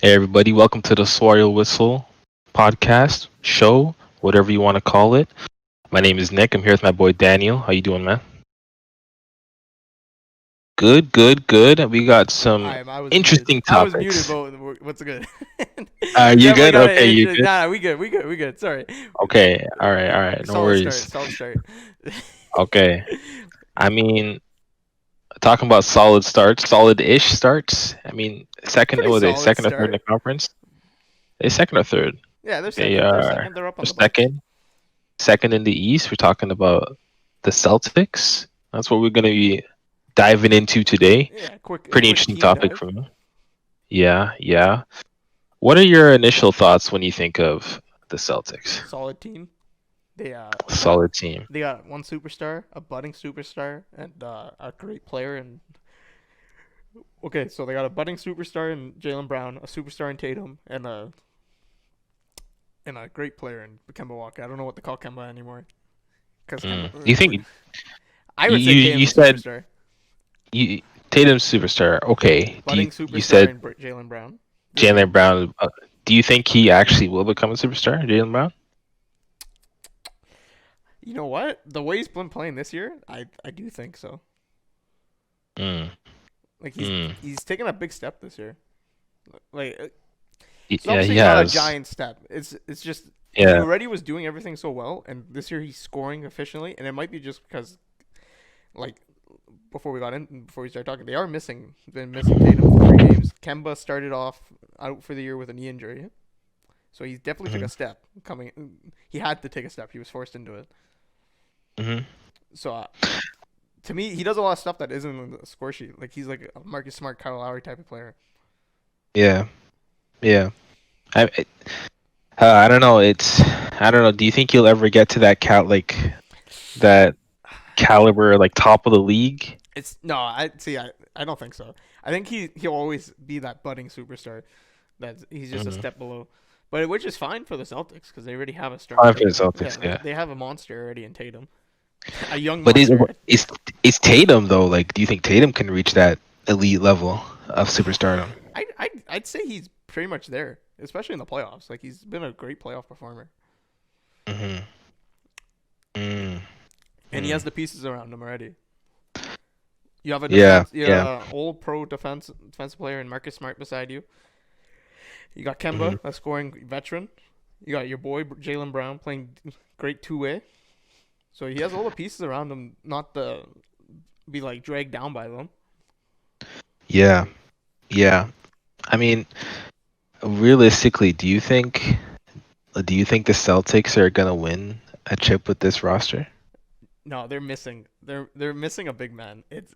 Hey everybody, welcome to the Swirl Whistle podcast, show, whatever you want to call it. My name is Nick. I'm here with my boy Daniel. How you doing, man? Good, good, good. We got some I was muted. interesting I was muted, topics. but what's good? You Definitely good? got Okay, it. you good? Nah, we good. Sorry. Okay, all right. No Solid start. worries. Solid start. Okay. I mean, talking about solid starts, solid-ish starts. I mean, second, Pretty what were they? solid Second or third in the start. conference? They second or third? Yeah, they're They second. They're are second. They're up on they're the Bucks. second in the East. We're talking about the Celtics. That's what we're gonna be diving into today. Yeah, quick, Pretty quick interesting team topic dive. for me. Yeah, yeah. What are your initial thoughts when you think of the Celtics? Solid team. They got Solid team. they got one superstar, a budding superstar, and a great player. And okay, so they got a budding superstar in Jalen Brown, a superstar in Tatum, and a great player in Kemba Walker. I don't know what to call Kemba anymore because Kemba. You think I you would say you Tatum's a said superstar. you Tatum's superstar? Okay. Budding You superstar said in Jalen Brown this Jalen year. Brown? Do you think he actually will become a superstar, Jalen Brown? You know what? The way he's been playing this year, I do think so. Mm, Like he's mm. he's taken a big step this year. Like Yeah, some he say not a has. giant step. It's just he Yeah. already was doing everything so well, and this year he's scoring efficiently. And it might be just because like before we start talking, they are been missing Tatum for 3 games. Kemba started off out for the year with a knee injury, so he definitely took Hmm. a step. He had to take a step. He was forced into it. Hmm. So to me, he does a lot of stuff that isn't in the score sheet. Like he's like a Marcus Smart, Kyle Lowry type of player. Yeah. Yeah. I don't know. I don't know. Do you think he'll ever get to that caliber, like top of the league? It's no, I see. I don't think so. I think he'll always be that budding superstar. That he's just a Hmm. step below. But which is fine for the Celtics because they already have a star Fine for the player. Yeah, Celtics, they yeah. they have a monster already in Tatum, a young But monster. is Tatum though? Like, do you think Tatum can reach that elite level of superstardom? I'd say he's pretty much there, especially in the playoffs. Like he's been a great playoff performer, Hmm. Mm. and he has Mm. the pieces around him already. Yeah, You yeah. have an old pro defensive player in Marcus Smart beside you. You got Hmm. Kemba, a scoring veteran. You got your boy Jalen Brown playing great two way. So he has all the pieces around him, not to be like dragged down by them. Yeah, yeah. I mean, realistically, do you think the Celtics are gonna win a chip with this roster? No, they're missing. They're missing a big man. It's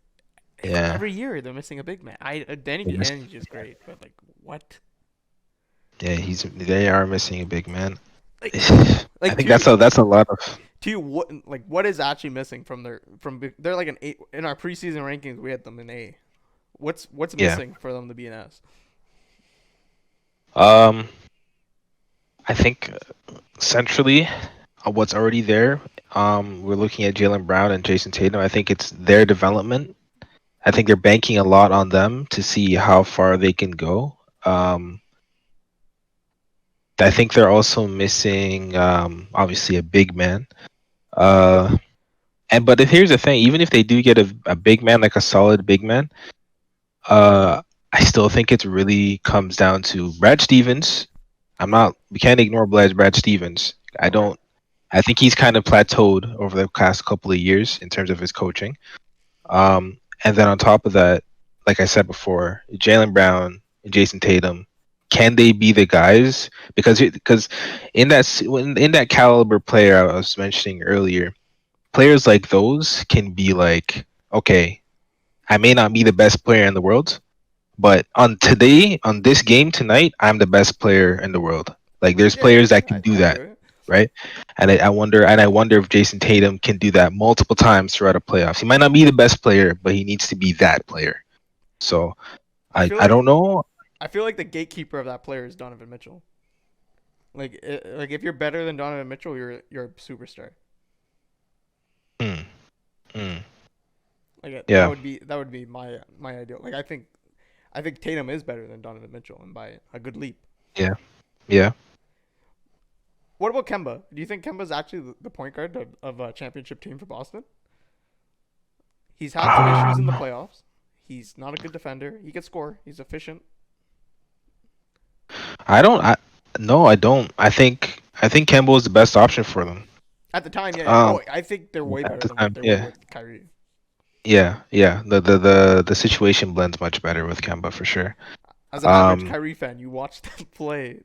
Yeah. every year they're missing a big man. They're miss- Danny's just great, but like what? Yeah, they are missing a big man. Like I like think to you, that's a lot of. to you what is actually missing from they're like an A in our preseason rankings. We had them in A. What's Yeah. missing for them to be an S? Um, I think centrally, what's already there. We're looking at Jalen Brown and Jason Tatum. I think it's their development. I think they're banking a lot on them to see how far they can go. Um, I think they're also missing, obviously, a big man. Uh, but here's the thing: even if they do get a big man, like a solid big man, uh, I still think it really comes down to Brad Stevens. We can't ignore Brad Stevens. I Okay. don't. I think he's kind of plateaued over the past couple of years in terms of his coaching. And then on top of that, like I said before, Jalen Brown and Jason Tatum, can they be the guys? Because in that caliber player I was mentioning earlier, players like those can be like, okay, I may not be the best player in the world, but on this game tonight, I'm the best player in the world. Like there's Yeah, players that can I do I that, feel it. right? And I wonder if Jason Tatum can do that multiple times throughout a playoffs. He might not be the best player, but he needs to be that player. So I feel I like don't know. I feel like the gatekeeper of that player is Donovan Mitchell. Like if you're better than Donovan Mitchell, you're a superstar. Hmm, hmm. Like Yeah. that would be my ideal. Like I think Tatum is better than Donovan Mitchell, and by a good leap. Yeah. Yeah. What about Kemba? Do you think Kemba's actually the point guard of a championship team for Boston? He's had some issues in the Um, playoffs. He's not a good defender. He can score. He's efficient. I don't. No, I don't. I think Campbell is the best option for them. At the time, yeah. Um, Oh, I think they're way at better the than what time, they were yeah, with Kyrie. yeah, yeah. The situation blends much better with Kemba for sure. As an average Um, Kyrie fan, you watch them play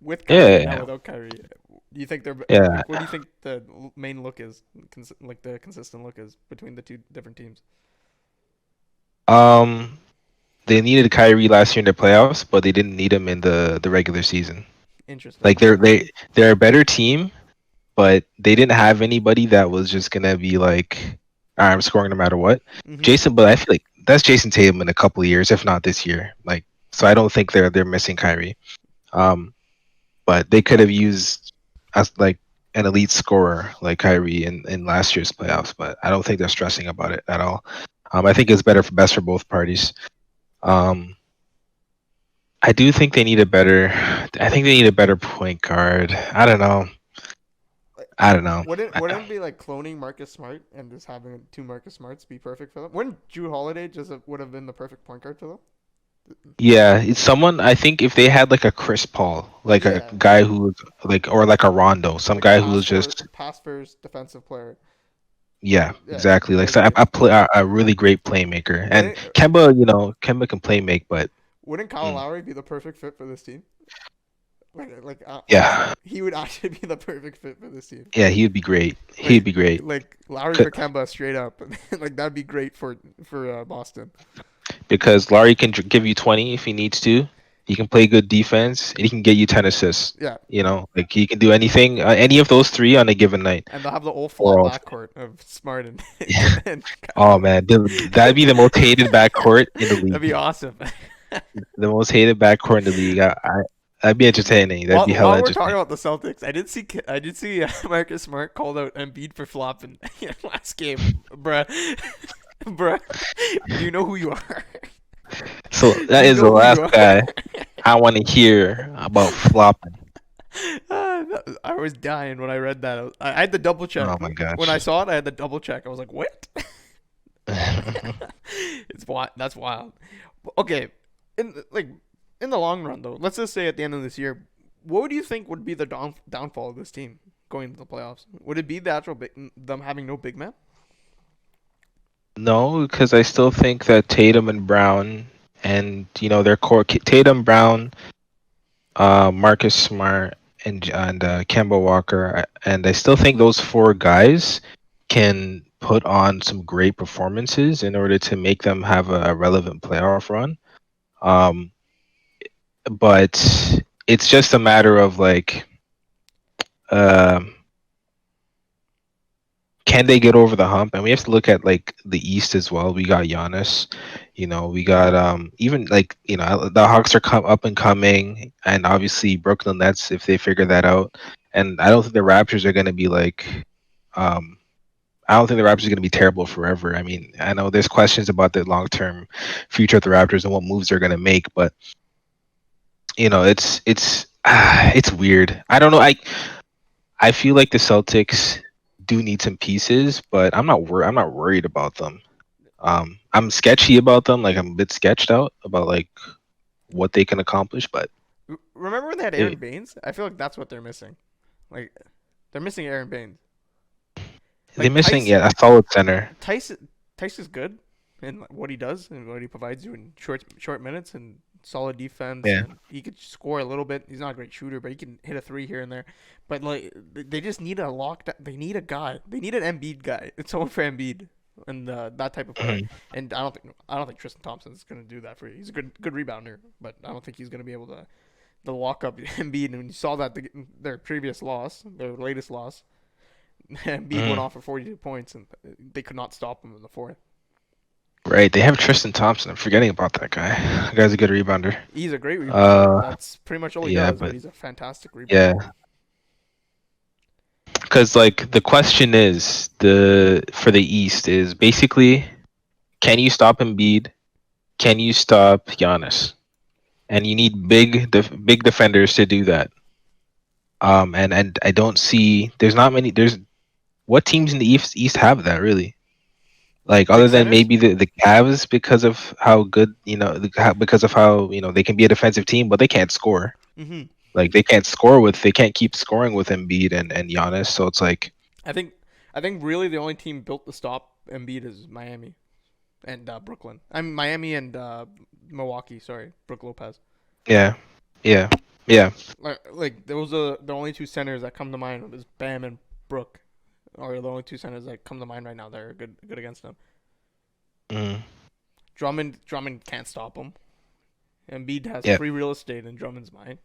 with Kyrie and now yeah, without Kyrie. Do you think they're yeah. like? What do you think the main look is? Like the consistent look is between the two different teams. Um, they needed Kyrie last year in the playoffs, but they didn't need him in the regular season. Interesting. Like they're a better team, but they didn't have anybody that was just gonna be like, "All right, I'm scoring no matter what." Mm-hmm. Jason, but I feel like that's Jason Tatum in a couple of years, if not this year. Like, so I don't think they're missing Kyrie. Um, but they could have used as like an elite scorer like Kyrie in last year's playoffs. But I don't think they're stressing about it at all. I think it's better for best for both parties. Um, I do think they need a better. I think they need a better point guard. I don't know. I don't know. Wouldn't it be like cloning Marcus Smart and just having two Marcus Smarts be perfect for them? Wouldn't Drew Holiday just would have been the perfect point guard for them? Yeah, it's someone. I think if they had like a Chris Paul, like a Yeah, guy who's like, or like a Rondo, some like a guy who was just, pass first defensive player. yeah, Yeah, exactly. Like, so like a really great playmaker. And wouldn't Kemba, Kemba can play make, but wouldn't Kyle mm, Lowry be the perfect fit for this team? Honestly, yeah, he would actually be the perfect fit for this team. yeah, he would be great. He'd Like be great. Lowry C- for Kemba straight up. Like that'd be great for Boston. Because Laurie can give you 20 if he needs to. He can play good defense, and he can get you 10 assists. Yeah, Like he can do anything, any of those three on a given night. and they'll have the old Or flop else, backcourt of Smart and yeah. and Oh Kyle. man, that'd be the most hated backcourt in the That'd be league. awesome. The most hated backcourt in the league. That'd be entertaining. That'd be hella While we're talking entertaining. about the Celtics, I did see Marcus Smart called out Embiid for flopping last game, bruh. Bruh, do you know who you are? So Do that you is the know who last you are? guy I want to hear about flopping. I was dying when I read that. I had to double check Oh my when gosh. I saw it. I had to double check. I was like, "What?" It's wild. That's wild. Okay, like in the long run though, let's just say at the end of this year, what do you think would be the downfall of this team going into the playoffs? Would it be the actual them having no big man? No, because I still think that Tatum and Brown and their core Tatum, Brown, Marcus Smart, and Kemba Walker, and I still think those four guys can put on some great performances in order to make them have a relevant playoff run. Um, but it's just a matter of like, um, can they get over the hump? And we have to look at like the East as well. We got Giannis, we got even like the Hawks are up and coming, and obviously Brooklyn Nets if they figure that out. And I don't think the Raptors are going to be like, um, I don't think the Raptors are going to be terrible forever. I mean, I know there's questions about the long term future of the Raptors and what moves they're going to make, but it's weird. I don't know. I feel like the Celtics do need some pieces, but I'm not worried about them. I'm sketchy about them. Like I'm a bit sketched out about like what they can accomplish, but Remember when they had Aaron they Baines? I feel like that's what they're missing. Like they're missing Aaron Baines. they're Like missing, yeah, a solid center. Tice Tice is good in what he does and what he provides you in short minutes and solid defense, Yeah. and he could score a little bit. He's not a great shooter, but he can hit a three here and there. But like they just need a locked. They need a guy. They need an Embiid guy. It's someone for Embiid and that type of player. Mhm. And I don't think Tristan Thompson is gonna do that for you. He's a good rebounder, but I don't think he's gonna be able to lock up Embiid. And when you saw that their previous loss, their latest loss, Embiid went Mhm. off for 42 points, and they could not stop him in the fourth. Right. They have Tristan Thompson. I'm forgetting about that guy. That guy's a good rebounder. He's a great rebounder. Uh, That's pretty much all he yeah, does, but but he's a fantastic rebounder. yeah, because like the question is the for the East is basically Can you stop Embiid? Can you stop Giannis? And you need big defenders to do that. And I don't see there's not many there's what teams in the East have that really? Like Big other than centers. maybe the Cavs because of how good because of how they can be a defensive team, but they can't score. Hmm. Like they can't keep scoring with Embiid and Giannis. So it's like I think I think really the only team built to stop Embiid is Miami and Brooklyn. I mean Miami and Milwaukee. Sorry, Brook Lopez. yeah, yeah, yeah. Like those are the only two centers that come to mind is Bam and Brook are the only two centers that come to mind right now that are good against them. Mm, Drummond can't stop him. Embiid has yeah. free real estate in Drummond's mind.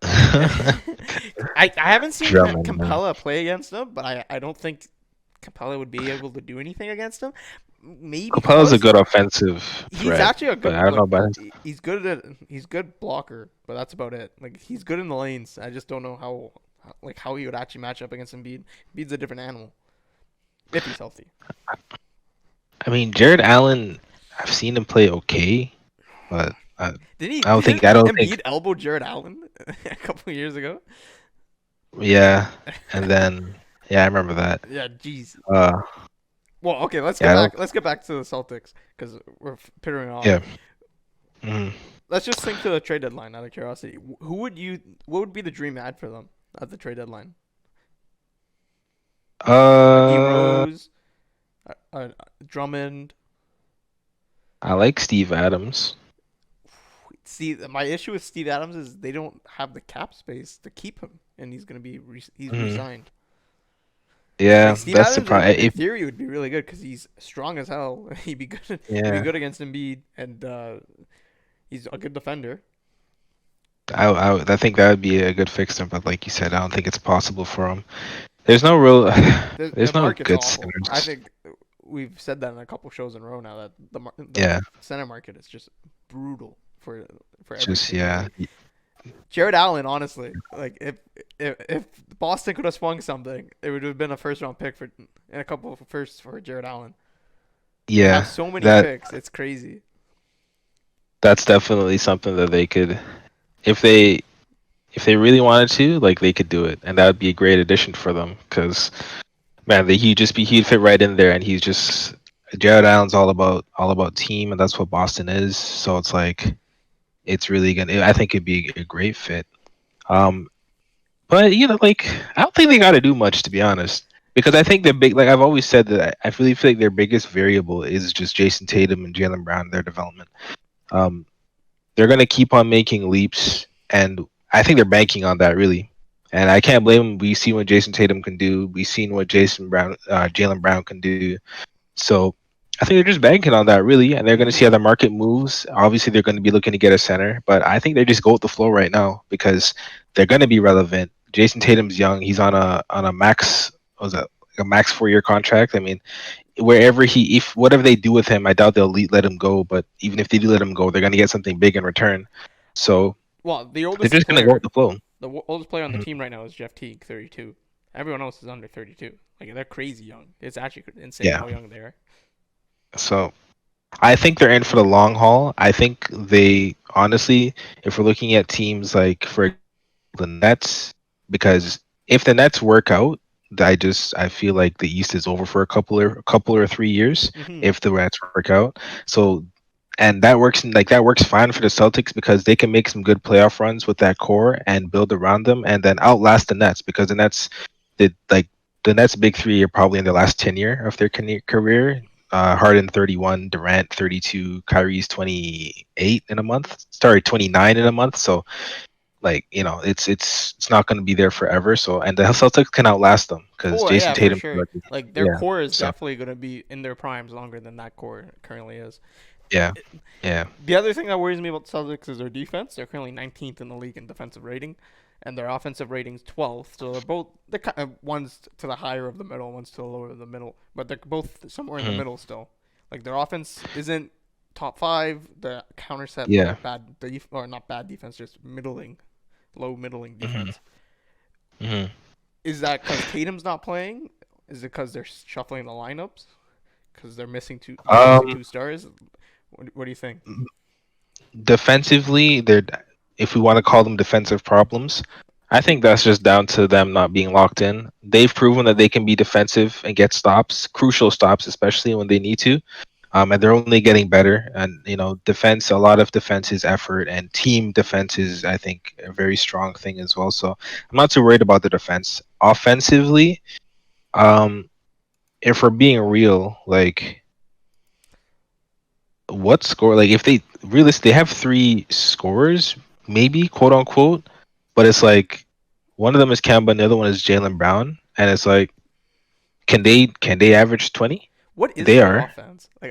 I haven't seen Drummond, man. Capella play against him, but I don't think Capella would be able to do anything against him. Maybe Capella's a because good offensive he's threat, actually a but good I don't know like about he's good blocker, but that's about it. Like he's good in the lanes. I just don't know how he would actually match up against Embiid. Embiid's a different animal if he's healthy. I mean, Jared Allen, I've seen him play okay, but Didn't I don't think, Embiid elbow Jared Allen a couple of years ago? yeah. And then, yeah, I remember that. Yeah, jeez. Uh, Well, okay, let's get yeah, I back. don't, Let's get back to the Celtics because we're pittering off. yeah. Mm. Let's just think to the trade deadline out of curiosity. Who would you? What would be the dream ad for them at the trade deadline? A D Uh, Rose, a Drummond. I like Steve Adams. See, my issue with Steve Adams is they don't have the cap space to keep him, and he's Mm. resigned. Like Yeah, Steve that's the Adams, problem. in theory, would be really good because he's strong as hell. He'd be good. He'd be Yeah, good against Embiid, and he's a good defender. I think that would be a good fixer, but like you said, I don't think it's possible for him. There's no real, The there's no market's good awful. I centers. think we've said that in a couple shows in a row now that the Yeah, center market is just brutal for every just team. yeah, Like Jared Allen, honestly, like if Boston could have swung something, it would have been a first round pick for and a couple of firsts for Jared Allen. They have yeah. so many That picks, it's crazy. that's definitely something that they could, if they if they really wanted to, like they could do it, and that would be a great addition for them. Because man, he'd fit right in there, and he's just Jared Allen's all about team, and that's what Boston is. So it's like it's really gonna. I think it'd be a great fit. Um, but like I don't think they got to do much to be honest, because I think the big like I've always said that I really feel like their biggest variable is just Jason Tatum and Jalen Brown, their development. Um, they're gonna keep on making leaps, and I think they're banking on that really. And I can't blame them. We see what Jason Tatum can do. We've seen what Jalen Brown can do. So I think they're just banking on that really, and they're going to see Hmm. how the market moves. Obviously, they're going to be looking to get a center, but I think they just go with the flow right now because they're going to be relevant. Jason Tatum's young. He's on a max. What was that, like a max 4 year contract? I mean, wherever if whatever they do with him, I doubt they'll let him go. But even if they do let him go, they're going to get something big in return. So Well, the they're oldest just going to go player, with the flow. oldest player on the Mhm. team right now is Jeff Teague, 32. Everyone else is under 32. Like they're crazy young. It's actually insane Yeah. how young they are. So I think they're in for the long haul. I think they honestly, if we're looking at teams like for the Nets, because if the Nets work out, I feel like the East is over for a couple or 3 years Hmm. if the Nets work out. So and that works fine for the Celtics because they can make some good playoff runs with that core and build around them and then outlast the Nets because the Nets did like the Nets big three are probably in the last 10 year of their career. Harden 31, Durant 32, Kyrie's 28 in a month. Sorry, 29 in a month. So like it's not going to be there forever. So and the Celtics can outlast them because Oh Jason yeah, for Tatum. sure. Like their Yeah. core is So definitely gonna be in their primes longer than that core currently is. yeah, yeah. The other thing that worries me about the Celtics is their defense. They're currently 19th in the league in defensive rating, and their offensive rating's 12th. So they're kind of one's to the higher of the middle, one's to the lower of the middle, but they're both somewhere in the Mhm. middle still. Like their offense isn't top five. The counter set Yeah. or not bad defense, just middling, low middling Hmm. defense. Hmm. Is that because Tatum's not playing? Is it because they're shuffling the lineups? because they're missing two. They're missing Um, two stars. What do you think? Defensively, they're if we want to call them defensive problems, I think that's just down to them not being locked in. They've proven that they can be defensive and get stops, crucial stops, especially when they need to. And they're only getting better. And defense, a lot of defense is effort, and team defense is, I think, a very strong thing as well. So I'm not too worried about the defense. Offensively, um, if we're being real, like what score? Like if they realistically they have three scorers, maybe quote unquote, but it's like one of them is Kemba, and the other one is Jalen Brown, and it's like, can they average 20? What is They their are. offense? Like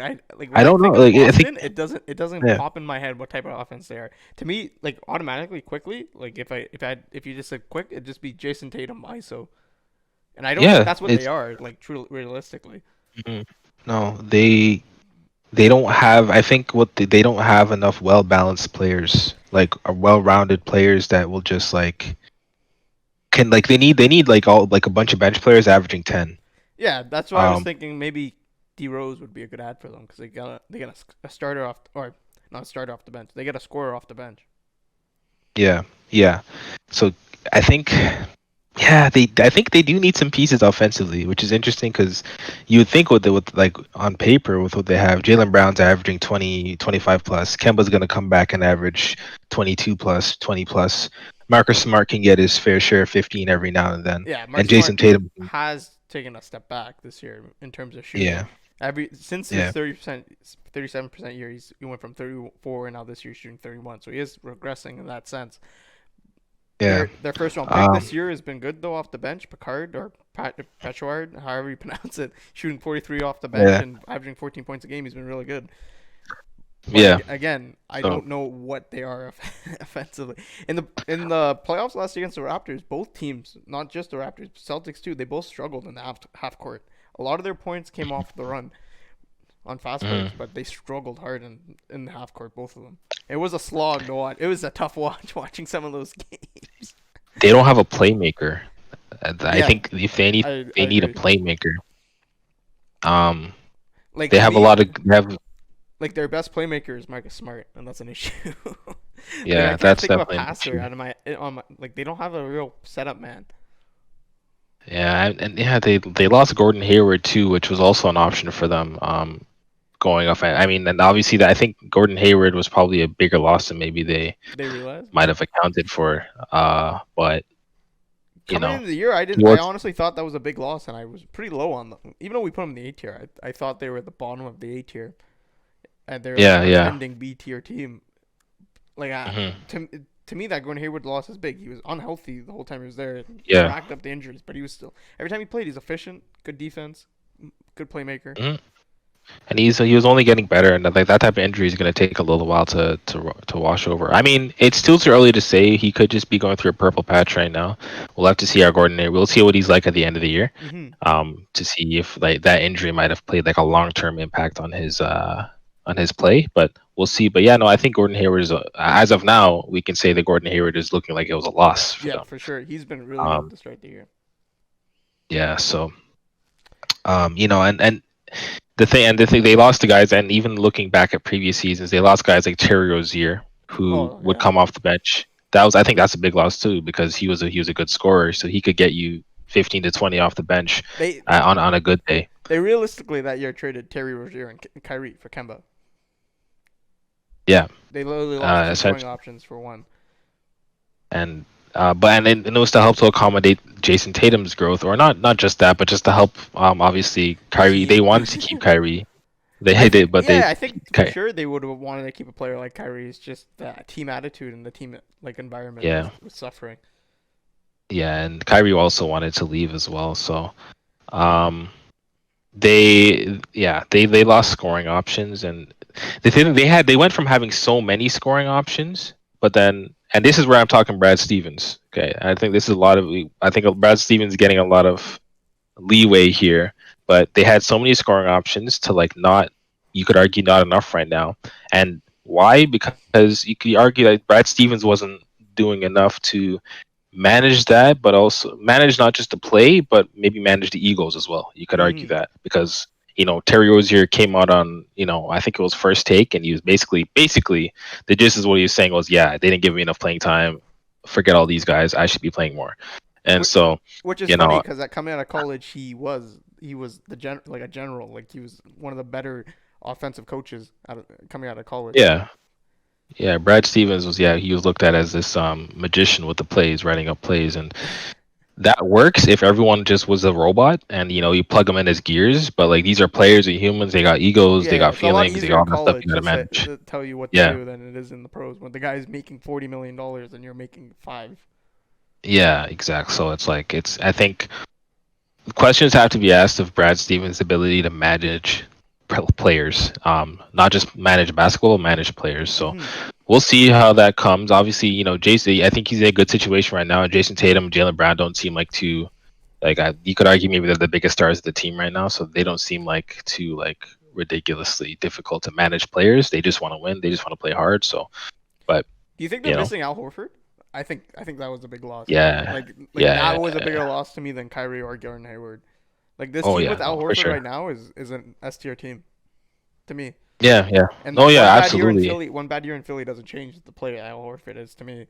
when I I don't know. think of Like I think, Boston, it doesn't yeah, pop in my head what type of offense they are. To me, like automatically, quickly, like if you just said quick, it'd just be Jason Tatum ISO, and I don't think yeah. that's what they It's are. Like true, realistically. mhm. No, they don't have. I think they don't have enough well balanced players, like well rounded players that will just like can like they need like all like a bunch of bench players averaging 10. Yeah, that's why I was Um, thinking maybe D Rose would be a good ad for them because they get a starter off or not a starter off the bench. They get a scorer off the bench. yeah, yeah. So I think, yeah, I think they do need some pieces offensively, which is interesting because you would think with like on paper with what they have, Jalen Brown's averaging 20, 25 plus. Kemba's gonna come back and average 22 plus, 20 plus. Marcus Smart can get his fair share of 15 every now and then, Yeah, and Mark Jason Smart Tatum. has taken a step back this year in terms of shooting. Yeah, Every since his yeah, 30%, 37% year, he went from 34, and now this year he's shooting 31. So he is regressing in that sense. yeah. Their first round pick Um, this year has been good though off the bench. Picard or Pechard, however you pronounce it, shooting 43 off the bench yeah, and averaging 14 points a game. He's been really good. But yeah. again, I So don't know what they are offensively. In the playoffs last year against the Raptors, both teams, not just the Raptors, Celtics too, they both struggled in the half court. A lot of their points came off the run on fast breaks, mhm. but they struggled hard in the half court, both of them. It was a slog to watch. It was a tough watch watching some of those games. They don't have a playmaker. I Yeah, think if they need I they need a agree. playmaker. Um, Like they to have a me, lot of they have like their best playmaker is Marcus Smart, and that's an issue. Like I yeah, can't that's think of a definitely an passer issue. out of my like they don't have a real setup man. Yeah, and yeah, they lost Gordon Hayward too, which was also an option for them. Going off. I mean, and obviously that I think Gordon Hayward was probably a bigger loss than maybe they They realize. might have accounted for. But you Coming know, into the year, I did. he I was honestly thought that was a big loss, and I was pretty low on them. Even though we put them in the A tier, I thought they were at the bottom of the A tier, and they're like a yeah, yeah, pretending B tier team. Like hmm to me, that Gordon Hayward loss is big. He was unhealthy the whole time he was there. yeah. Racked up the injuries, but he was still every time he played, he's efficient, good defense, good playmaker. hmm And he was only getting better, and like that type of injury is going to take a little while to wash over. I mean, it's still too early to say. He could just be going through a purple patch right now. We'll have to see our Gordon. We'll see what he's like at the end of the year, Hmm. to see if like that injury might have played like a long term impact on his play. But we'll see. But yeah, no, I think Gordon Hayward is as of now we can say that Gordon Hayward is looking like it was a loss for Yeah, them. for sure. He's been really good Um, to start the year. yeah, so and the thing they lost to guys, and even looking back at previous seasons, they lost guys like Terry Rozier who Oh would yeah, come off the bench. I think that's a big loss too because he was a good scorer, so he could get you 15 to 20 off the bench they on a good day. they realistically that year traded Terry Rozier and Kyrie for Kemba. Yeah, They literally lost two scoring essentially, options for one. and it was to help to accommodate Jason Tatum's growth, or not just that, but just to help obviously Kyrie. They Team. wanted to keep Kyrie. They did, but they Yeah, I think for Ky- sure they would have wanted to keep a player like Kyrie. It's just the team attitude and the team like environment yeah, was suffering. yeah, and Kyrie also wanted to leave as well. So um, they lost scoring options, and the thing they went from having so many scoring options, but then and this is where I'm talking Brad Stevens. Okay, I think this is a lot of I think Brad Stevens is getting a lot of leeway here, but they had so many scoring options to like not, you could argue not enough right now. And why? Because you could argue that Brad Stevens wasn't doing enough to manage that, but also manage not just the play, but maybe manage the egos as well. You could argue Hmm. that because Terry Rozier came out on, I think it was First Take, and he was basically the gist is what he was saying was, yeah, they didn't give me enough playing time. Forget all these guys. I should be playing more. And Which, so, which is you funny know, because at coming out of college, he was like a general. Like he was one of the better offensive coaches coming out of college. yeah, yeah. Brad Stevens was, yeah, he was looked at as this magician with the plays, writing up plays, and that works if everyone just was a robot and you plug them in as gears. But like these are players and humans. They got egos, they Yeah, got it's a lot feelings, they got easier in all that stuff college you got to to say, manage. to tell you what to Yeah, do than it is in the pros. When the guy's making $40 million and you're making five. yeah, exactly. So it's like I think questions have to be asked of Brad Stevens' ability to manage players, not just manage basketball, manage players. So Hmm. we'll see how that comes. Obviously, Jason. I think he's in a good situation right now. Jason Tatum, Jalen Brown don't seem like too like you could argue maybe they're the biggest stars of the team right now, so they don't seem like too like ridiculously difficult to manage players. They just want to win. They just want to play hard. So, but Do you think they're you know, missing Al Horford? I think that was a big loss. yeah, Like that yeah, was a bigger yeah. loss to me than Kyrie or Gordon Hayward. Like this Oh team yeah, with Al no, for Horford sure. right now is an S tier team to me. Yeah, yeah. And No, yeah, absolutely. One bad year in Philly doesn't change the player Al Horford is to me.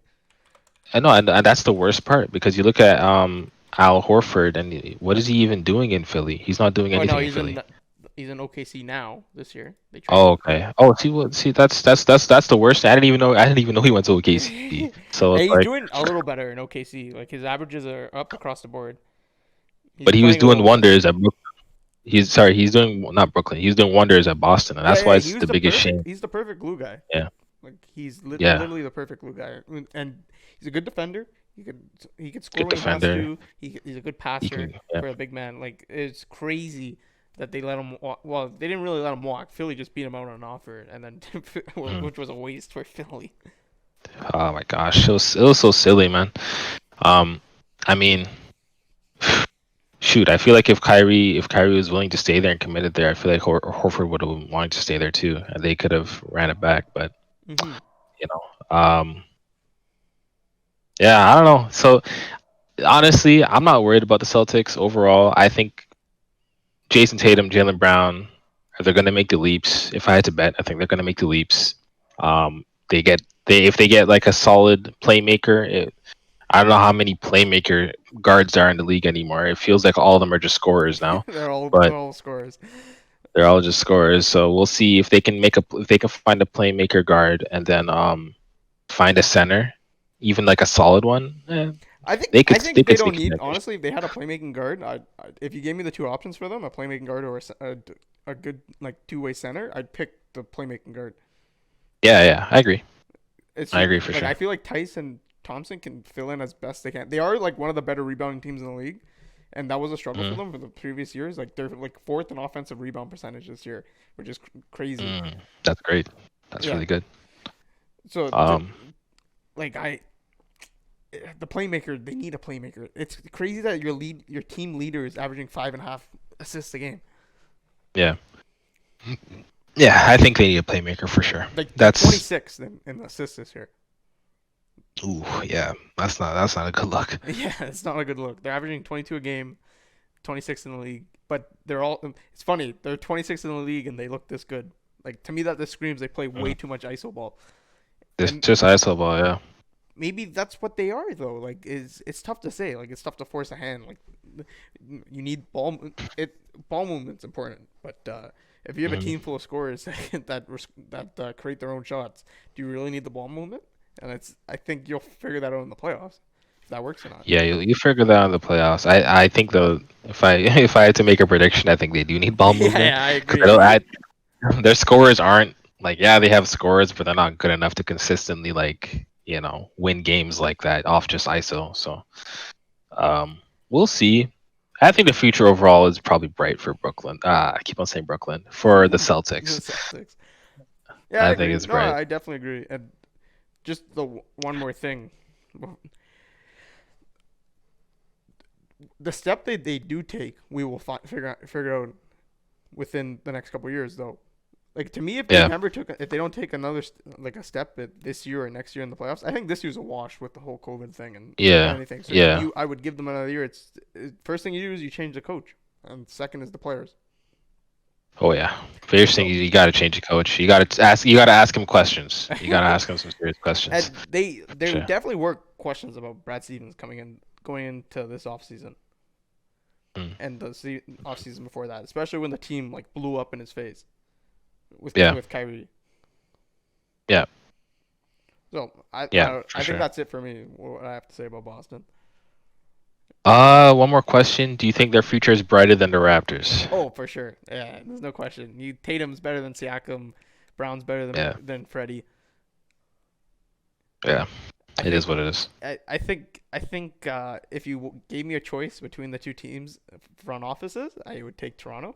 I know, and that's the worst part because you look at Al Horford and what is he even doing in Philly? He's not doing Oh no, anything in Philly. he's in OKC now this year. They traded Oh, him. okay. Oh, see, that's the worst. I didn't even know he went to OKC. Hey, So it's he's like, doing a little better in OKC. Like his averages are up across the board. He's but he was playing a doing little better. wonders at he's doing not Brooklyn. He's doing wonders at Boston, and Yeah, that's why yeah, he it's was the the biggest perfect. shame. He's the perfect glue guy. Yeah, Like he's yeah. literally the perfect glue guy, and he's a good defender. He could he could score Good when he has defender. to. He's a good He passer can. Yeah. for a big man. Like it's crazy that they let him walk. Well, they didn't really let him walk. Philly just beat him out on an offer, and then Mhm. which was a waste for Philly. Oh my gosh, it was so silly, man. Um, I mean, shoot, I feel like if Kyrie was willing to stay there and committed there, I feel like Horford would have wanted to stay there too, and they could have ran it back. But Hmm. you yeah, I don't know. So honestly, I'm not worried about the Celtics overall. I think Jason Tatum, Jalen Brown, are they going to make the leaps? If I had to bet, I think they're going to make the leaps. If they get like a solid playmaker, I don't know how many playmaker guards there are in the league anymore. It feels like all of them are just scorers now, They're but all scorers. they're all just scorers. So we'll see if they can find a playmaker guard and then find a center, even like a solid one. They I they think they could don't stay need contenders. honestly. If they had a playmaking guard, if you gave me the two options for them, a playmaking guard or a good like two-way center, I'd pick the playmaking guard. Yeah, yeah, I agree. It's I just agree for like I sure. feel like Tyson Thompson can fill in as best they can. They are like one of the better rebounding teams in the league, and that was a struggle for Mm, them for the previous years. Like they're like fourth in offensive rebound percentage this year, which is crazy. that's great. That's Yeah. really good. So Um, like the playmaker, they need a playmaker. It's crazy that your team leader is averaging 5.5 assists a game. yeah, yeah. I think they need a playmaker for sure. Like they're That's 26th in assists this year. ooh, yeah. That's not a good look. Yeah, it's not a good look. They're averaging 22 a game, 26th in the league. But they're all. It's funny. They're 26th in the league and they look this good. Like to me, that this screams they play way Mm. too much ISO ball. This And just ISO ball, yeah. maybe that's what they are though. Like it's tough to say. Like it's tough to force a hand. Like you need ball movement's important. But if you have a Mhm. team full of scorers that create their own shots, do you really need the ball movement? And I think you'll figure that out in the playoffs if that works or not. Yeah, you figure that out in the playoffs. I think though, if I if I had to make a prediction, I think they do need ball Yeah, movement yeah, I because I don't. agree. Their scores aren't like, yeah, they have scores, but they're not good enough to consistently like win games like that off just ISO. So we'll see. I think the future overall is probably bright for Brooklyn. I keep on saying Brooklyn for the The Celtics. Celtics. Yeah, I I think agree. it's No, bright. I definitely agree. And just one more thing, the step they do take, we will figure out within the next couple of years, though. Like to me, Yeah, if they don't take another like a step this year or next year in the playoffs, I think this year's a wash with the whole COVID thing and yeah, anything. So yeah. I would give them another year. First thing you do is you change the coach, and second is the players. Oh yeah. First thing So you got to change the coach. You got to ask. You got to ask him questions. You got to ask him some serious questions. and they Sure. definitely were questions about Brad Stevens coming in going into this offseason Mm. and the offseason before that, especially when the team like blew up in his face Yeah. with Kyrie. Yeah. So Yeah. For I think sure. that's it for me. What I have to say about Boston. One more question. Do you think their future is brighter than the Raptors? Oh, for sure. Yeah, there's no question. Tatum's better than Siakam. Brown's better Yeah. than Freddie. Yeah. I It is think what it is. I think if you gave me a choice between the two teams' front offices, I would take Toronto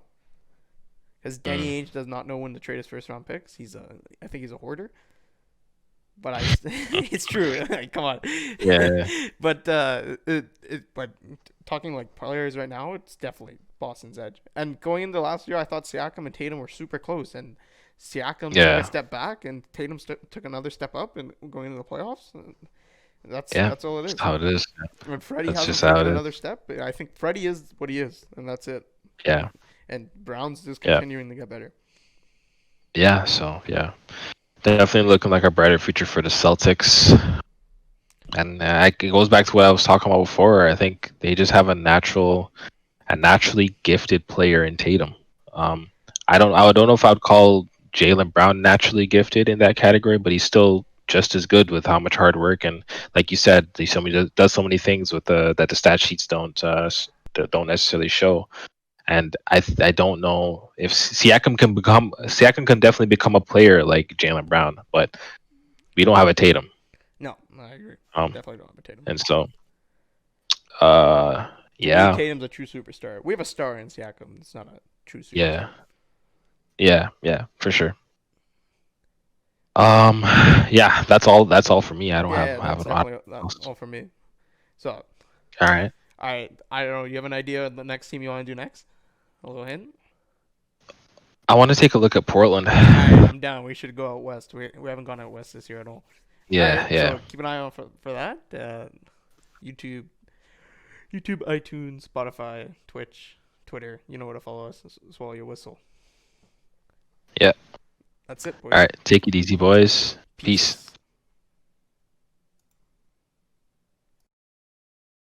because Danny Mm. Ainge does not know when to trade his first round picks. I think he's a hoarder. But it's true. Come on. Yeah. But talking like players right now, it's definitely Boston's edge. And going into last year, I thought Siakam and Tatum were super close, and Siakam took a Yeah. step back, and Tatum took another step up, and going into the playoffs. Yeah. That's all it That's is. how it is. And Freddie That's hasn't just how taken it is. another step. I think Freddie is what he is, and that's it. Yeah. And Brown's just Yeah. continuing to get better. Yeah. So yeah, definitely looking like a brighter future for the Celtics. And it goes back to what I was talking about before. I think they just have a naturally gifted player in Tatum. Um, I don't know if I'd call Jalen Brown naturally gifted in that category, but he's still just as good with how much hard work and, like you said, does so many things with that the stat sheets don't necessarily show. And I don't know if Siakam can definitely become a player like Jalen Brown, but we don't have a Tatum. No, I agree. Um, Definitely don't have a Tatum. and so uh, To me, yeah, Tatum's a true superstar. We have a star in Siakam. It's not a true superstar. yeah, yeah, for sure. Yeah, that's all for me. I don't Yeah, have that's a lot definitely else. all for me. So, All right. I don't know. You have an idea of the next team you want to do next? A little hint. I want to take a look at Portland. I'm down. We should go out west. We haven't gone out west this year at all. All Yeah, right, yeah, so keep an eye on for that. YouTube, iTunes, Spotify, Twitch, Twitter. You know where to follow us. Swallow your whistle. yeah. That's it, All boys. right. Take it easy, boys. Peace. Peace.